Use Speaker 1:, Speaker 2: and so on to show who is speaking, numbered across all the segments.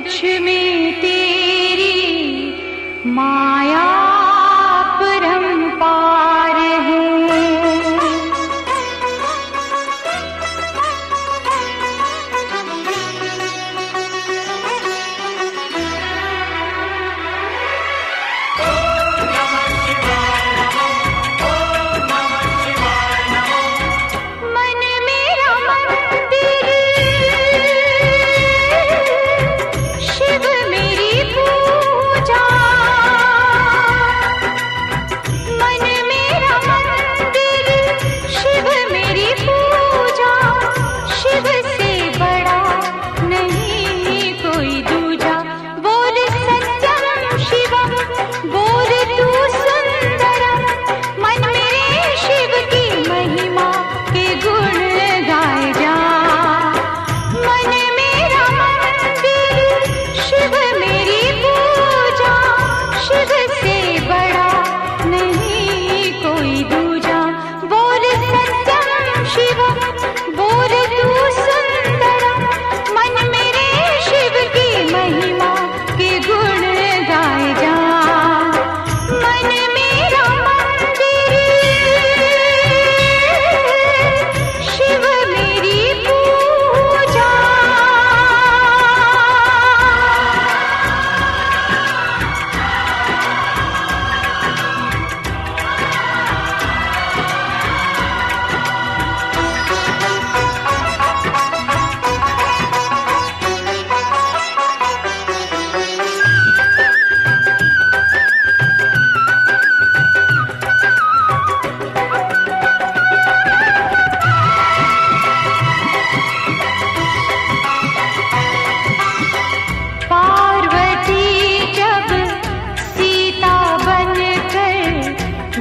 Speaker 1: तुझ में तेरी माया परंपार है।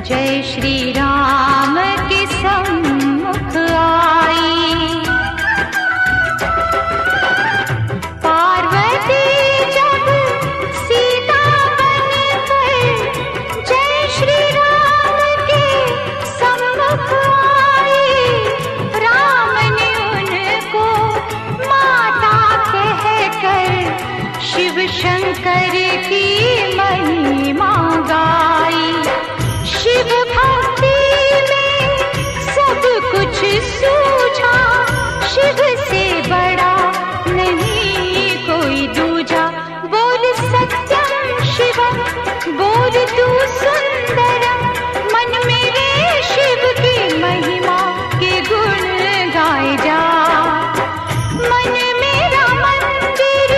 Speaker 1: जय श्री राम के सम्मुख आई। पार्वती जब सीता बनकर जय श्री राम के सम्मुख आई, राम ने उनको माता कहकर शिव शंकर की महिमा गाई। शिव भक्ति में सब कुछ सूझा, शिव से बड़ा नहीं कोई दूजा। बोल सत्यम शिवम, बोल तू सुंदरम, मन मेरे शिव की महिमा के गुण गाए जा। मन मेरा मंदिर,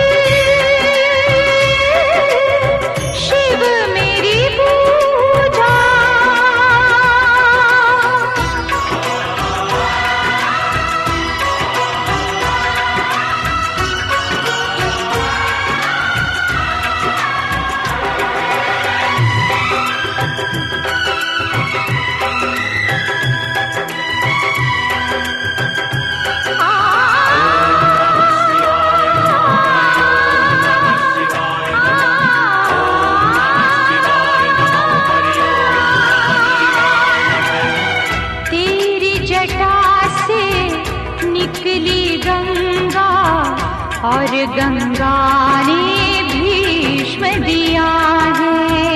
Speaker 1: शिव मेरी पूजा। निकली गंगा और गंगा ने भीष्म दिया है।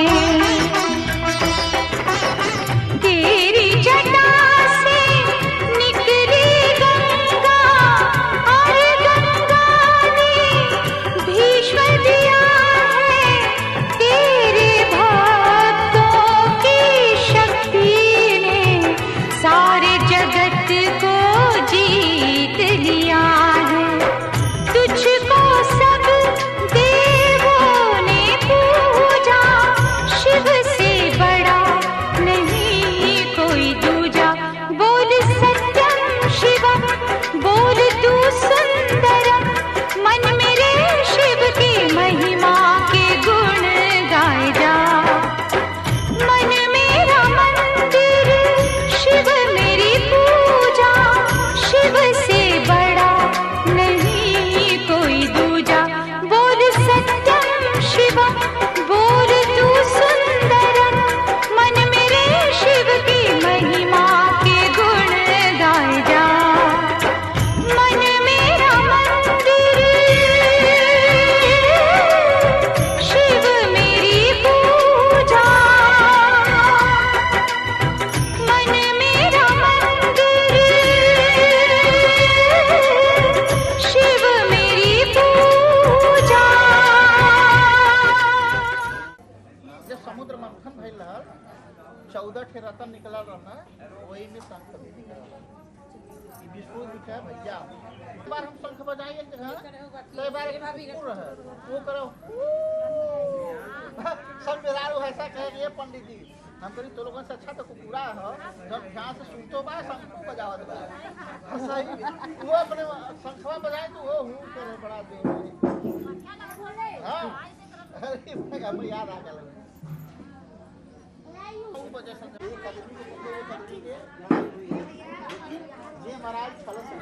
Speaker 1: तेरी जटा से निकली गंगा और गंगा ने भीष्म दिया है। तेरे भक्तों की शक्ति ने सारे जगत को जीत लिया है। तुझको सब देवों ने पूजा,
Speaker 2: थे रतन निकला रहना वही में शंख भी निकला विष्णु दिखा भैया। एक बार हम शंख बजाएंगे एक जगह तो एक बार कुकुर है वो करो सब बेरारू ऐसा कहेंगे ये पंडित जी हम करी तो लोगों से अच्छा तो कुकुरा है जब ध्यान से सुनतो बा शंख बजावत बा सही वो अपने शंखवा बजाए तो वो हूं करे बड़ा देव हां अरे मैं याद आ गया वजह से ये महाराज फलस है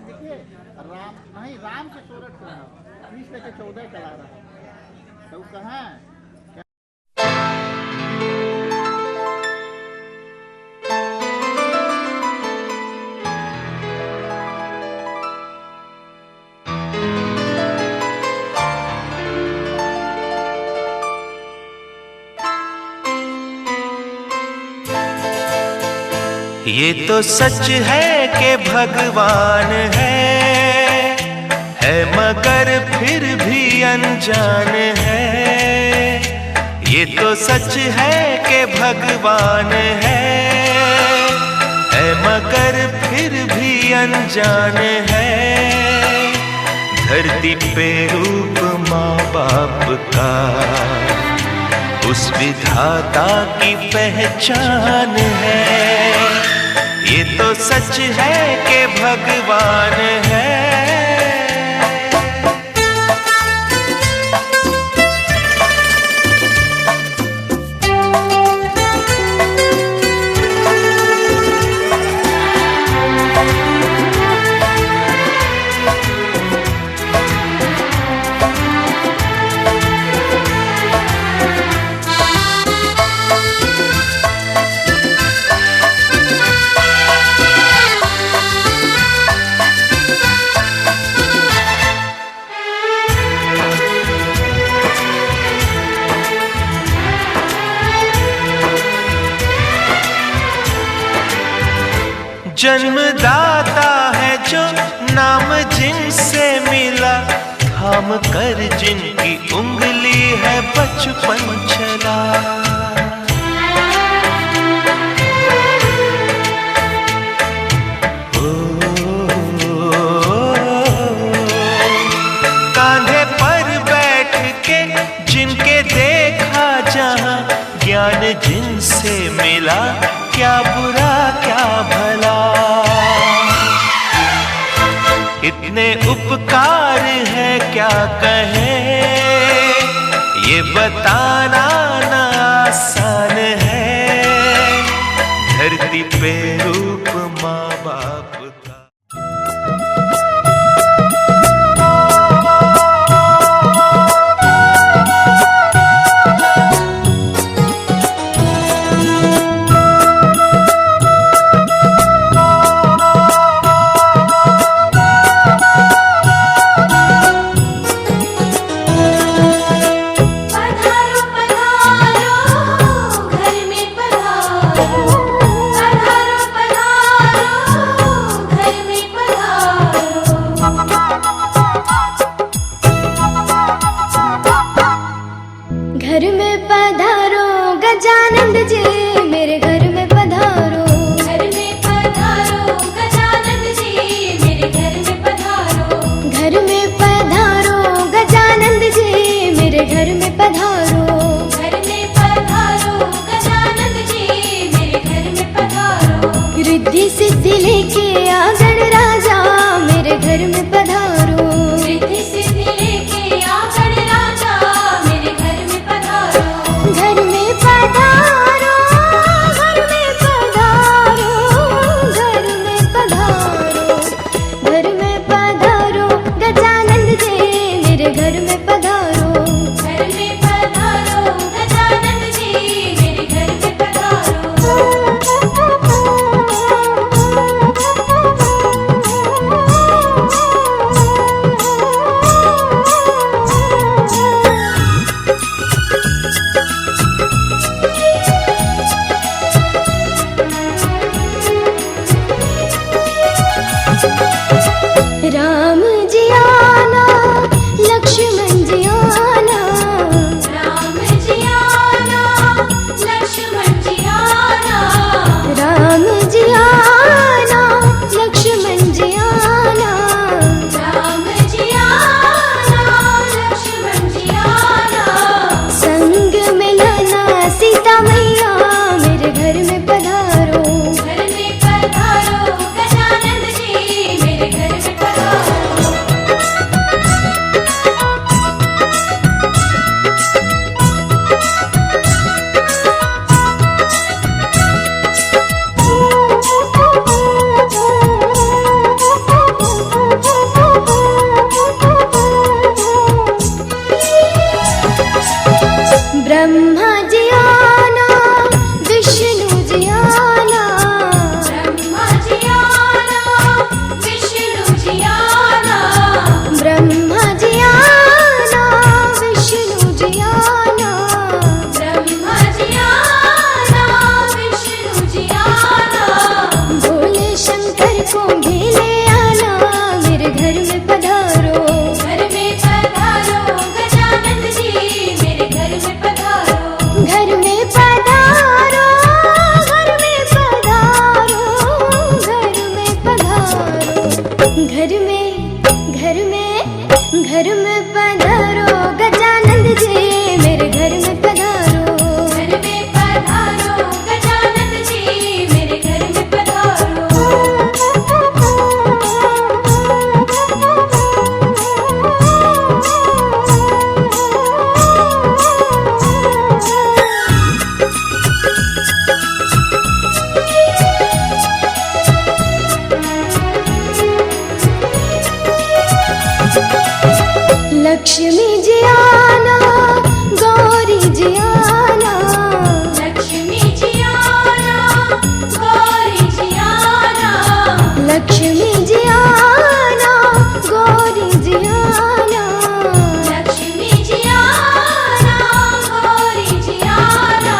Speaker 2: देखिए राम नहीं राम के 16 चला 20 लेके 14 चला रहा है तो कहाँ
Speaker 3: ये तो सच है कि भगवान है मगर फिर भी अनजान है। ये तो सच है कि भगवान है मगर फिर भी अनजान है। धरती पे रूप माँ बाप का उस विधाता की पहचान है। ये तो सच है कि भगवान है। जन्मदाता है जो नाम जिनसे मिला थाम कर जिनकी उंगली है बचपन चला। कांधे पर बैठ के जिनके देखा जहां ज्ञान जिनसे मिला क्या बुरा क्या भला। इतने उपकार है क्या कहें ये बताना ना आसान है। धरती पे रूप माँ बाप का
Speaker 4: घर में पधारो गजानंद जी मेरे घर में पधारो। घर में पधारो गजानंद जी मेरे घर में पधारो। घर में पधारो गजानंद जी मेरे घर में पधारो। घर में पधारो गजानंद जी मेरे घर में पधारो। रिद्धि सिद्धि लेके आ गणराजा मेरे घर में पधारो। रिद्धि सिद्धि लेके आ गणराजा मेरे घर में पधारो। घर में पधारो घर में पधारो गजानंद जी मेरे घर में पधारो। घर में पधारो गजानंद जी मेरे घर में पधारो। लक्ष्मी जी आना गौरी जी आना। लक्ष्मी जी आना गौरी जी आना। लक्ष्मी जी आना गौरी जी आना। लक्ष्मी जी आना गौरी जी आना।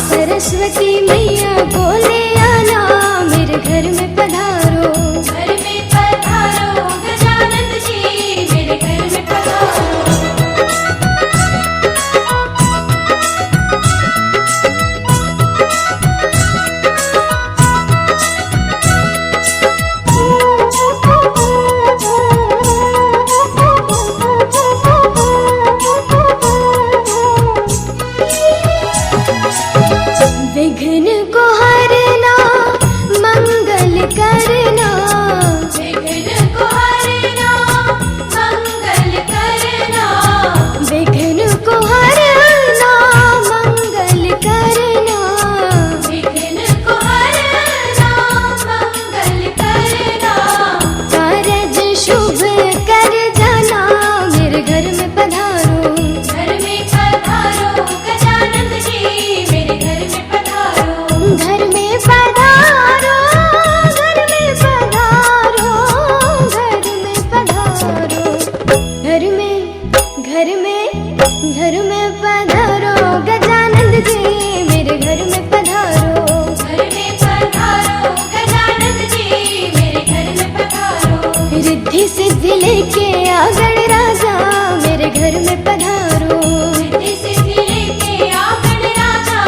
Speaker 4: सरस्वती मैया बोले आना मेरे घर में पधारो। घर में पधारो गजानंद जी मेरे घर में पधारो। विघ्न को हरना मंगल करना। विघ्न को हरना मंगल करना। विघ्न को हरना मंगल करना। विघ्न को हरना मंगल करना। कारज शुभ कर जाना मेरे घर में पधारो। घर में पधारो गजानंद जी मेरे घर में पधारो। घर में पधारो घर में पधारो। घर में पधारो। घर में पधारो गजानंद जी मेरे घर में पधारो। घर में पधारो गजानंद जी मेरे घर में पधारो। रिद्धि सिद्धि लेके आ गणराजा मेरे घर में पधारो। रिद्धि सिद्धि लेके आ गणराजा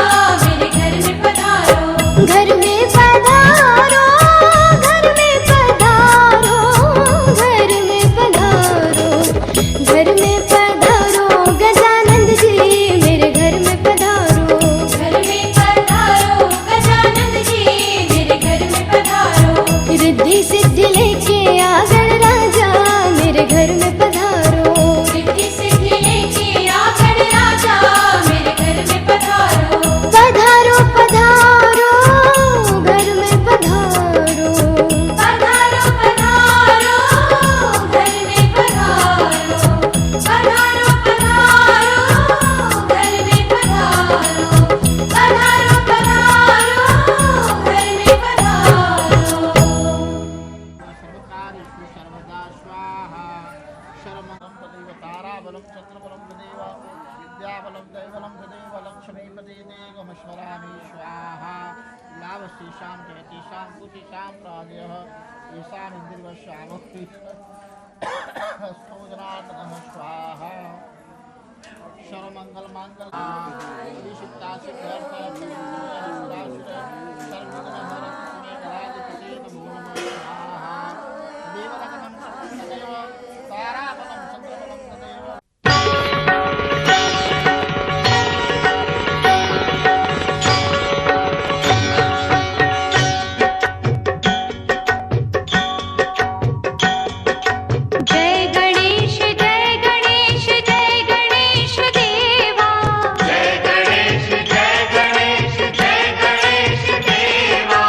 Speaker 4: मेरे घर में पधारो। घर में पधारो घर में पधारो। घर में पधारो। घर में पधारो गजानंद जी मेरे घर में पधारो। घर में पधारो गजानंद जी मेरे घर में पधारो। रिद्धि सिद्धि लेके आ गणराजा मेरे घर में पधारो। रिद्धि सिद्धि लेके आ गणराजा मेरे घर में पधारो। पधारो पधारो घर में पधारो। पधारो पधारो घर में पधारो। पधारो पधारो घर में पधारो। पधारो पधारो घर में पधारो।
Speaker 2: सर्वकार्येषु सर्वदा स्वाहा। शर्मं तदेव ताराबलं चन्द्रबलं तदेव विद्याबलं दैवलं तदेव लक्ष्मीपते देवमश्वरामि स्वाहा। लाभस्तेषां जगतीषां कुटिषां प्राजयः येषामिन्द्रियवशामोक्ति स्तोजनात् स्वाहा।
Speaker 1: जय गणेश जय गणेश जय गणेश देवा।
Speaker 3: जय गणेश जय गणेश जय गणेश देवा।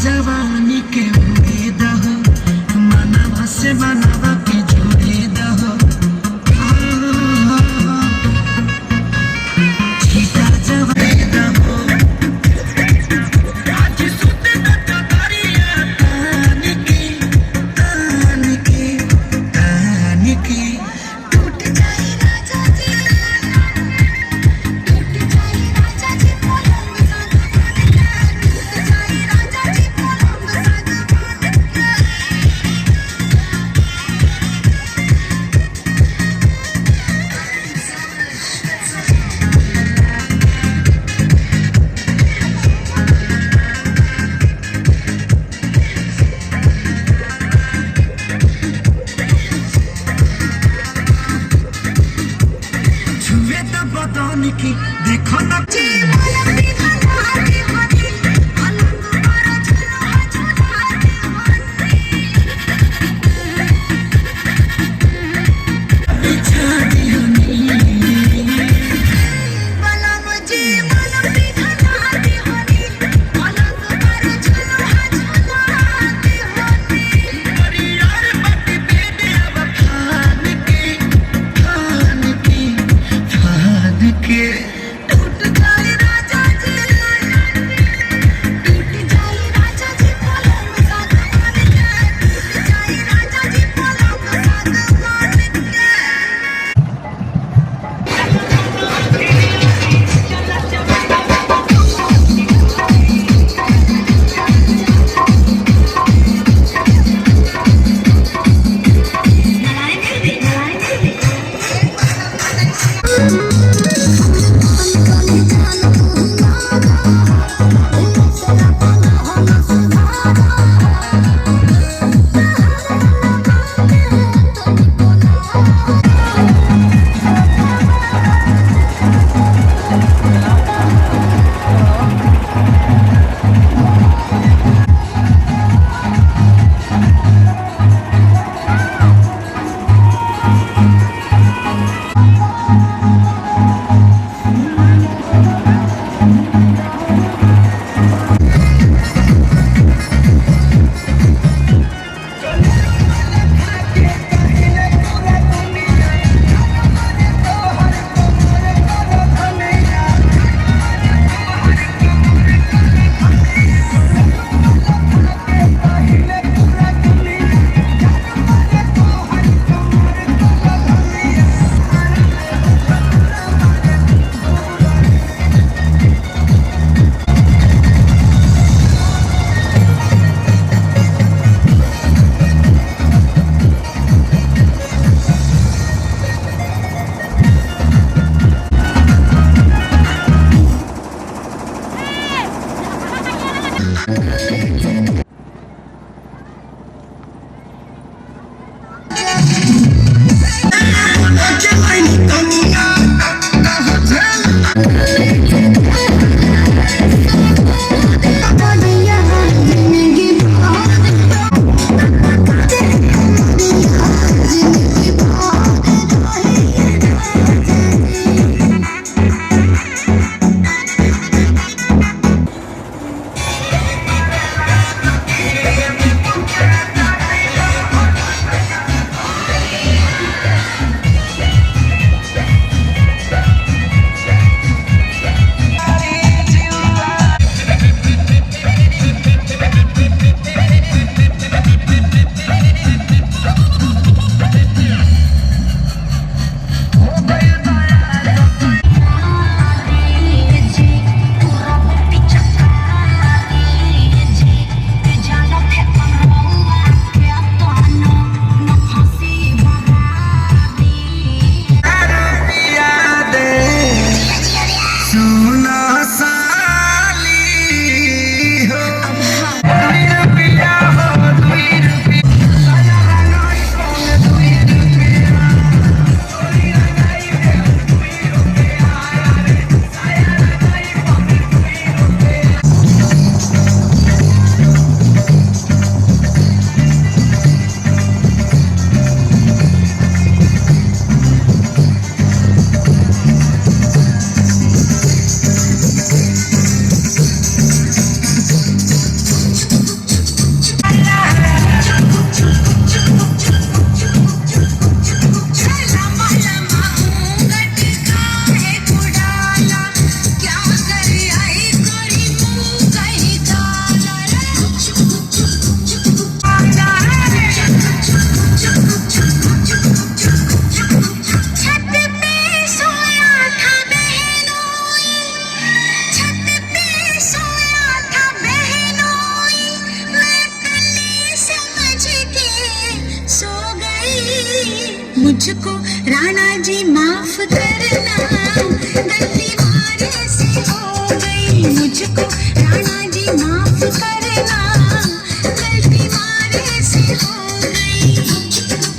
Speaker 5: जवानी के उड़े दहो मनवा से मनवा के जोड़े दहो छीटा जवानी दहो आज सुते न करिया तान की टूट जाए राजा जी टूट जाए राजा जी पलंग सागवान टूट जाए राजा जी पलंग छुए तो बदन की देखो ना टूट जाए राजा जी टूट जाए राजा जी पलंग सागवान टूट जाए राजा जी पलंग सागवान मुझको राणा जी माफ करना, गलती मारे से हो गई मुझको राणा जी माफ करना, गलती मारे से हो गई।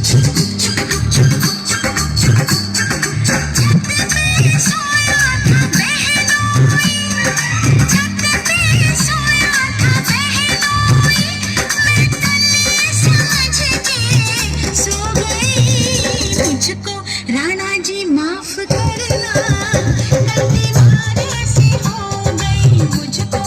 Speaker 5: छत पे सोया था बहनोई, छत पे सोया था बहनोई, मैं तले समझ के सो गई, मुझको राणा जी माफ करना, गलती मारे से हो गई मुझको।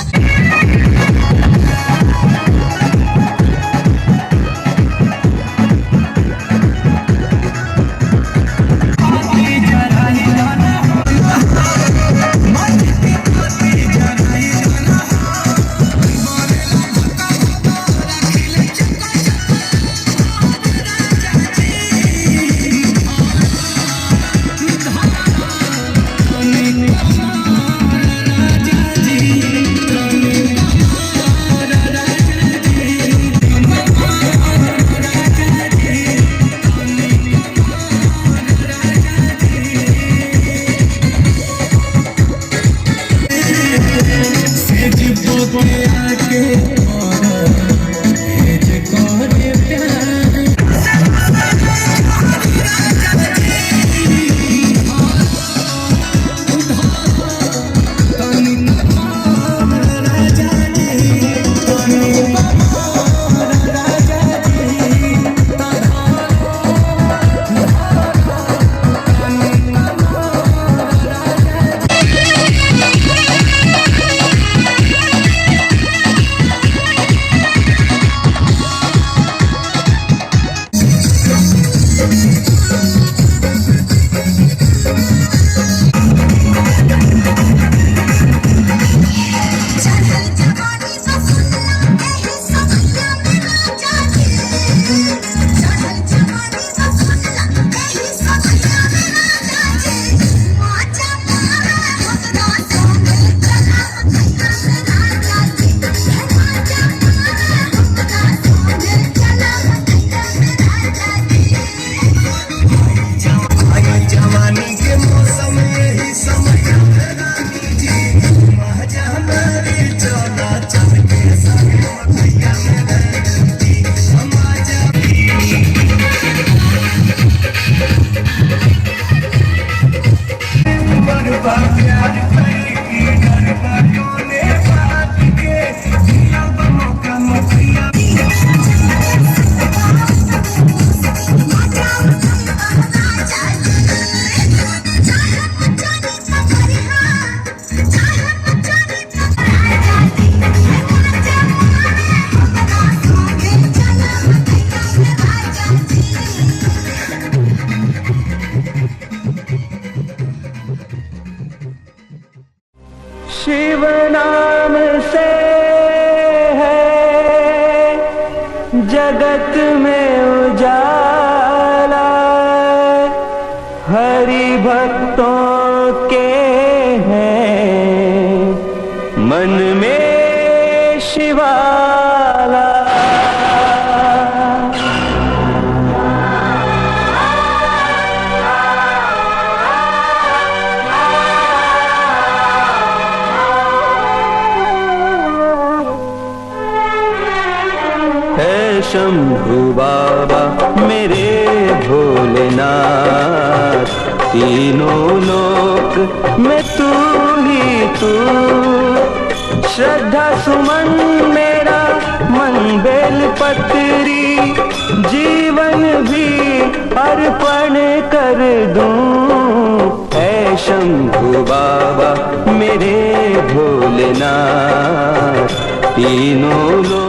Speaker 3: शिव नाम से है जगत में उजाला, हरि भक्तों के हैं मन में शिवाला। है शंभु बाबा मेरे भोलेनाथ, तीनों लोक में तू ही तू, श्रद्धा सुमन मेरा मन बेल पत्री, जीवन भी अर्पण कर दूं। है शंभु बाबा मेरे भोलेनाथ, तीनों लोक।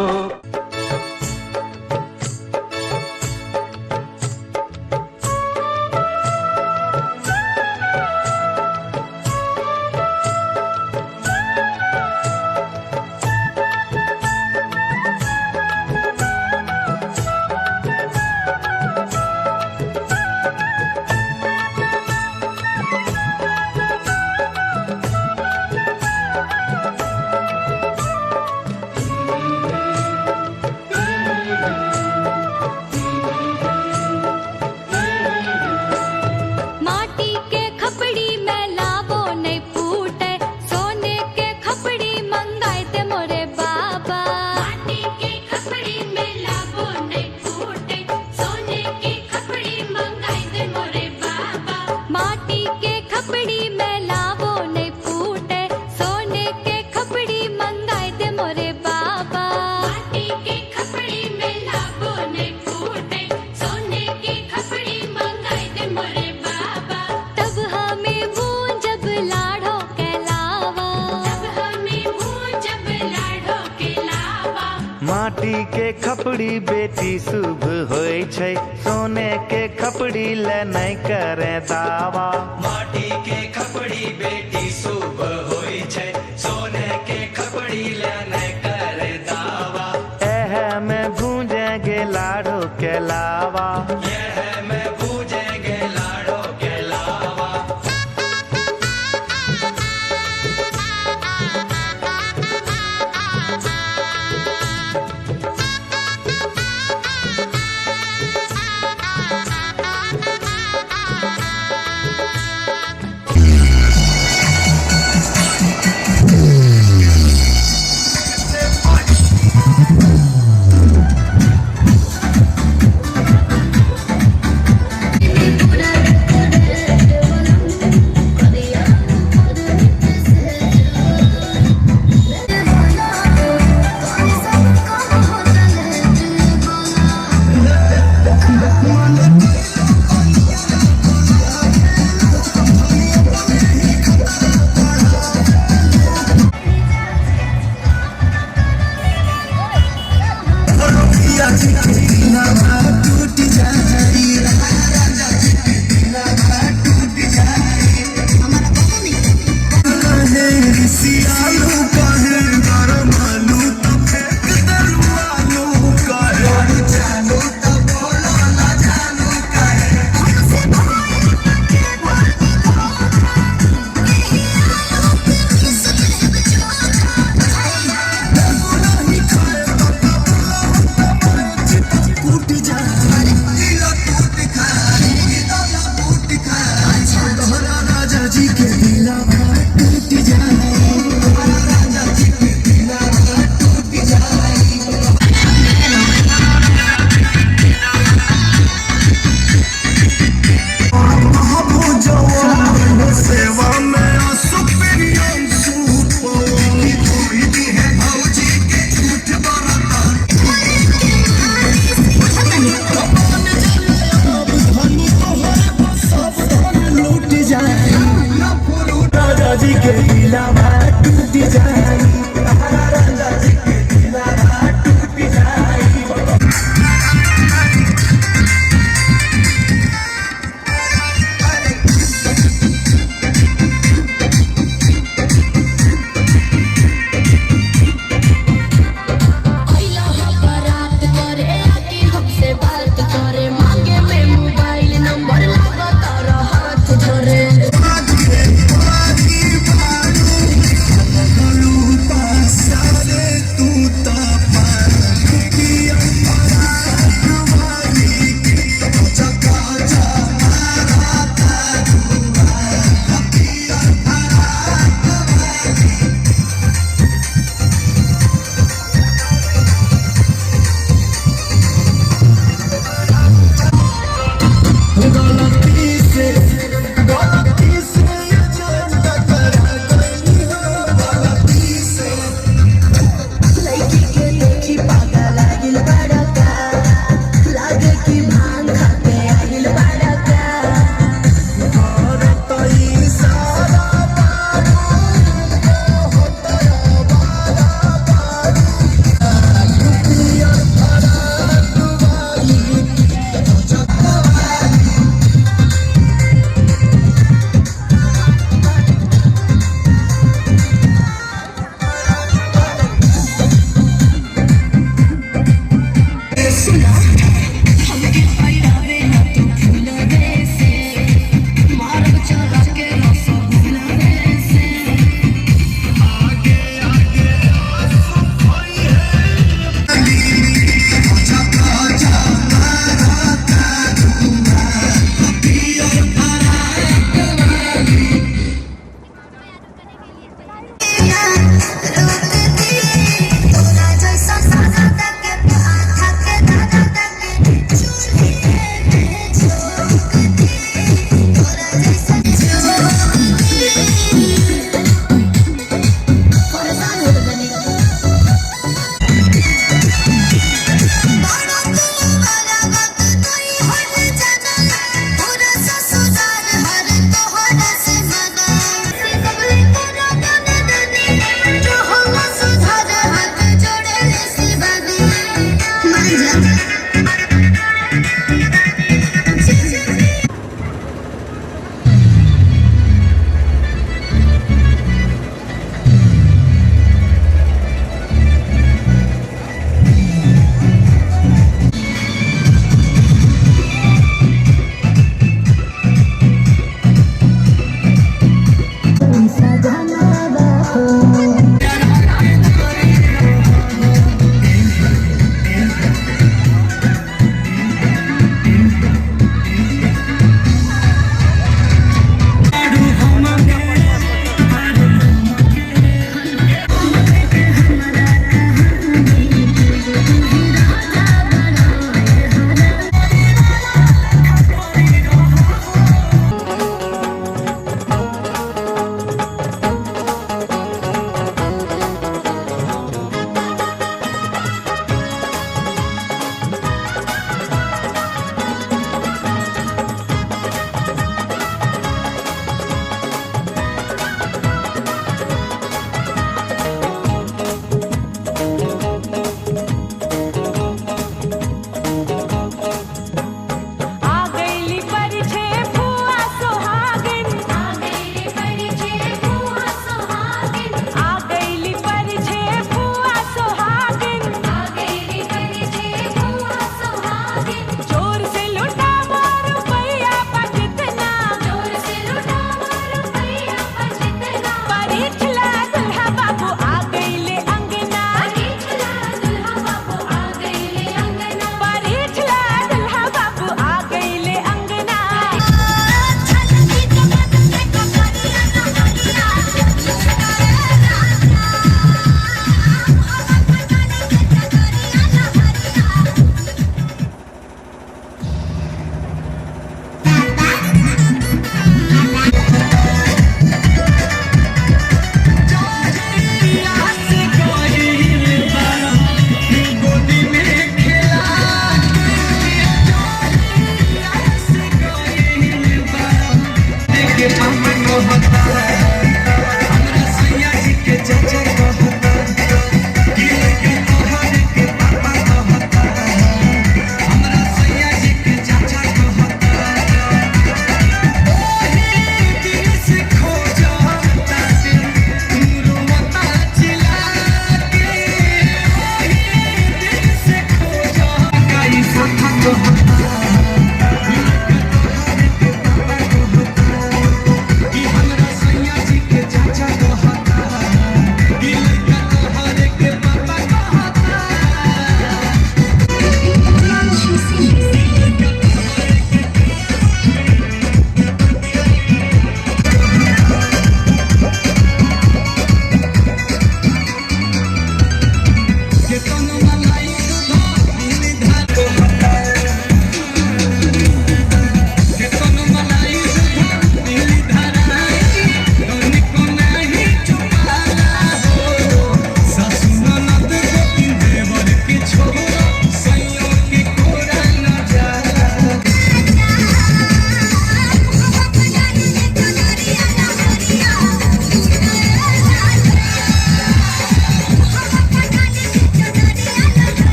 Speaker 3: माटी के खपड़ी बेटी शुभ होय छै, सोने के खपड़ी ले नहीं करे दावा।
Speaker 6: माटी के खपड़ी बेटी शुभ होय छै, सोने के खपड़ी ले नहीं करे दावा।
Speaker 3: एह में गूंजेंगे लाड़ो के लावा,
Speaker 6: यह में गूंजेंगे लाड़ो के लावा।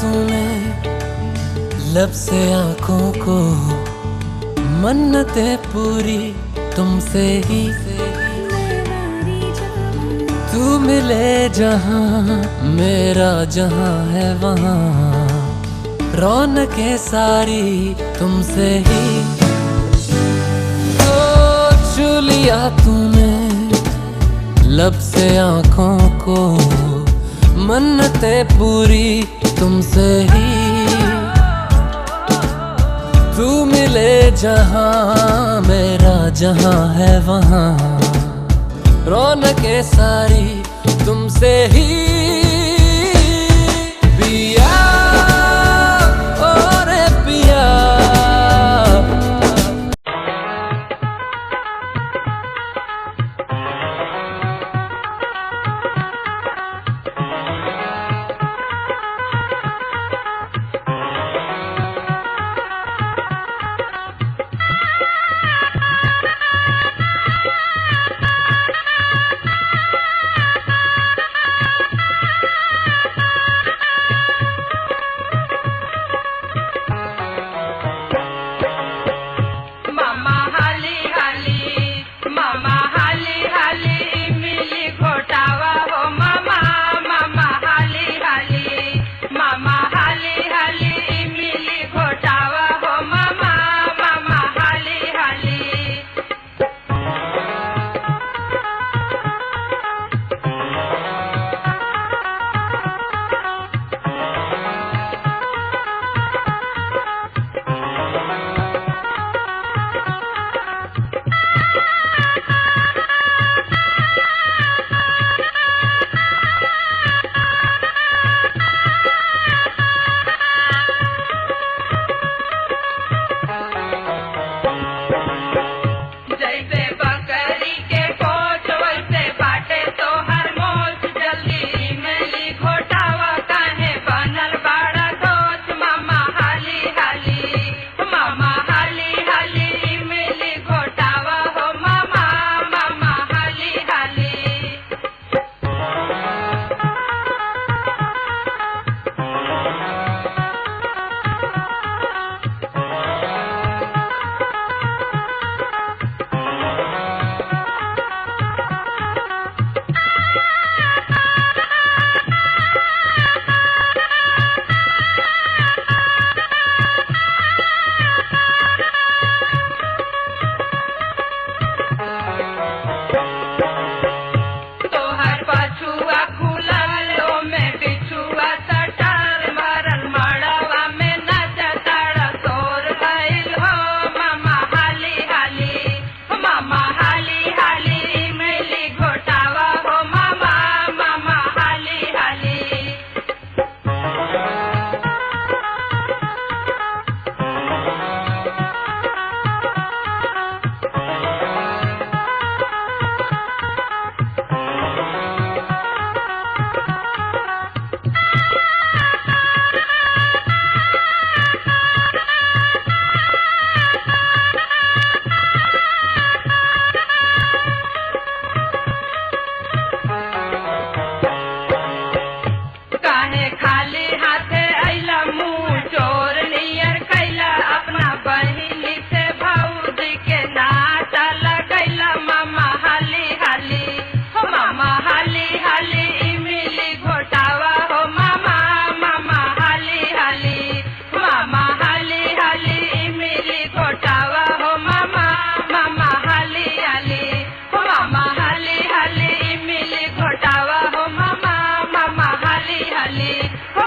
Speaker 7: तूने लब से आंखों को, मन्नतें पूरी तुमसे ही। तू मिले जहां मेरा जहां है वहां, रौनकें सारी तुमसे ही। तो छू लिया तूने लब से आंखों को, मन्नतें पूरी तुमसे ही। तू मिले जहां मेरा जहां है वहां, रौनकें सारी तुमसे ही। पिया और पिया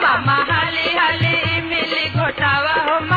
Speaker 1: मामा हाली हाली मिली घोटावा हो